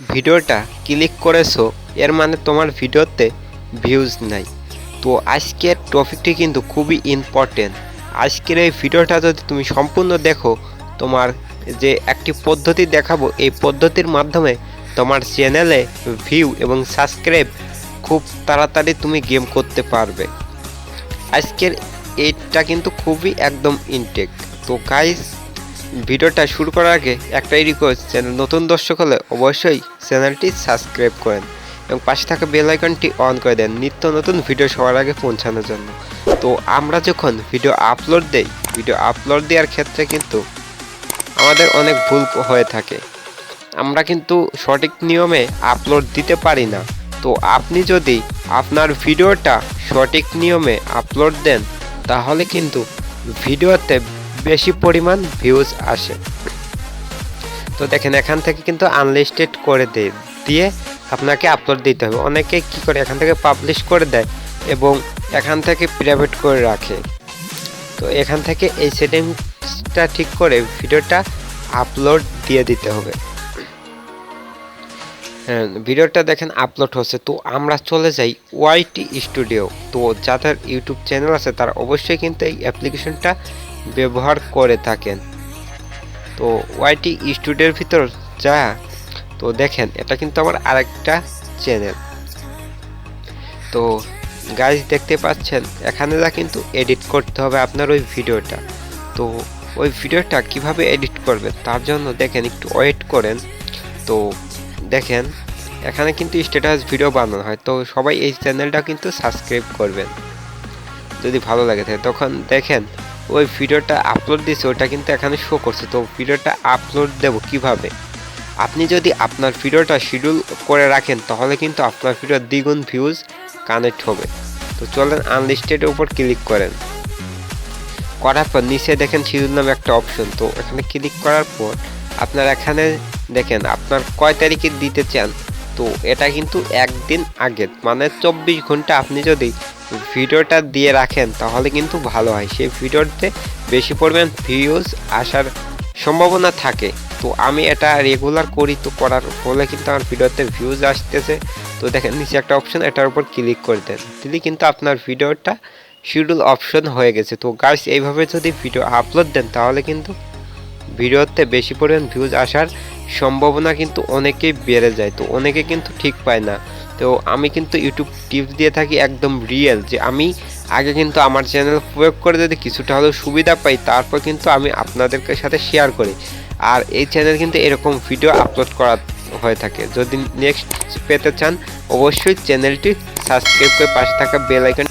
ভিডিওটা ক্লিক করেছো এর মানে তোমার ভিডিওতে ভিউজ নাই। তো আজকের টপিকটি কিন্তু খুবই ইম্পর্টেন্ট। আজকের এই ভিডিওটা যদি তুমি সম্পূর্ণ দেখো, তোমার যে একটি পদ্ধতি দেখাবো, এই পদ্ধতির মাধ্যমে তোমার চ্যানেলে ভিউ এবং সাবস্ক্রাইব খুব তাড়াতাড়ি তুমি গেম করতে পারবে। আজকের এইটা কিন্তু খুবই একদম ইনটেক। তো গাইস, ভিডিওটা শুরু করার আগে একটাই রিকোয়েস্ট, চ্যানেল নতুন দর্শক হলে অবশ্যই চ্যানেলটি সাবস্ক্রাইব করেন এবং পাশে থাকা বেল আইকনটি অন করে দেন নিত্য নতুন ভিডিও সবার আগে পৌঁছানোর জন্য। তো আমরা যখন ভিডিও আপলোড দেওয়ার ক্ষেত্রে কিন্তু আমাদের অনেক ভুল হয়ে থাকে। আমরা কিন্তু সঠিক নিয়মে আপলোড দিতে পারি না। তো আপনি যদি আপনার ভিডিওটা সঠিক নিয়মে আপলোড দেন তাহলে কিন্তু ভিডিওতে বেশি পরিমাণ ভিউজ আসে। তো দেখেন, এখান থেকে কিন্তু আনলিস্টেড করে দিয়ে আপনাকে আপলোড দিতে হবে। অনেকে কি করে, এখান থেকে পাবলিশ করে দেয় এবং এখান থেকে প্রাইভেট করে রাখে। তো এখান থেকে এই সেটিংসটা ঠিক করে ভিডিওটা আপলোড দিয়ে দিতে হবে। হ্যাঁ, ভিডিওটা দেখেন আপলোড হচ্ছে। তো আমরা চলে যাই ওয়াইটি স্টুডিও। তো যাদের ইউটিউব চ্যানেল আছে তারা অবশ্যই কিন্তু এই অ্যাপ্লিকেশনটা ব্যবহার করে থাকেন। তো ওয়াইটি স্টুডিওর ভিতর তো দেখেন, এটা কিন্তু আমার আরেকটা চ্যানেল। তো গাইজ দেখতে পাচ্ছেন, এখানে কিন্তু এডিট করতে হবে আপনার ওই ভিডিওটা। তো ওই ভিডিওটা কিভাবে এডিট করবে তার জন্য দেখেন একটু ওয়েট করেন। তো দেখেন, এখানে কিন্তু স্ট্যাটাস ভিডিও বানানো হয়। তো সবাই এই চ্যানেলটা কিন্তু সাবস্ক্রাইব করবেন যদি ভালো লাগে থাকে। তখন দেখেন ওই ভিডিওটা আপলোড দিয়েছে, ওটা কিন্তু এখানে শো করছে। তো ভিডিওটা আপলোড দেব কিভাবে? আপনি যদি আপনার ভিডিওটা শিডিউল করে রাখেন তাহলে কিন্তু আপনার ভিডিও দ্বিগুণ ভিউজ কানেক্ট হবে। তো চলেন আনলিস্টেডের উপর ক্লিক করেন। করার পর নিচে দেখেন শিডিউল নামে একটা অপশন। তো এখানে ক্লিক করার পর আপনার এখানে দেখেন আপনার কয় তারিখে দিতে চান। তো এটা কিন্তু একদিন আগে, মানে 24 ঘন্টা আপনি যদি ভিডিওটা দিয়ে রাখেন তাহলে কিন্তু ভালো হয়। সেই ভিডিওতে বেশি পরিমাণ ভিউজ আসার সম্ভাবনা থাকে। তো আমি এটা রেগুলার করি, তো করার ফলে কিন্তু আমার ভিডিওতে ভিউজ আসতেছে। তো দেখেন নিচে একটা অপশন, এটার উপর ক্লিক করে দেন, দিলে কিন্তু আপনার ভিডিওটা শিডিউল অপশন হয়ে গেছে। তো গাইস, এইভাবে যদি ভিডিও আপলোড দেন তাহলে কিন্তু ভিডিওতে বেশি পরিমাণ ভিউজ আসার সম্ভাবনা কিন্তু অনেকেই বেড়ে যায়। তো অনেকে কিন্তু ঠিক পায় না। তো আমি কিন্তু ইউটিউব টিপস দিয়ে থাকি একদম রিয়েল, যে আমি আগে কিন্তু আমার চ্যানেল প্রয়োগ করে যদি কিছুটা হলেও সুবিধা পাই তারপর কিন্তু আমি আপনাদের সাথে শেয়ার করি। আর এই চ্যানেল কিন্তু এরকম ভিডিও আপলোড করা হয়ে থাকে। যদি নেক্সট পেতে চান অবশ্যই চ্যানেলটি সাবস্ক্রাইব করে পাশে থাকা বেল আইকন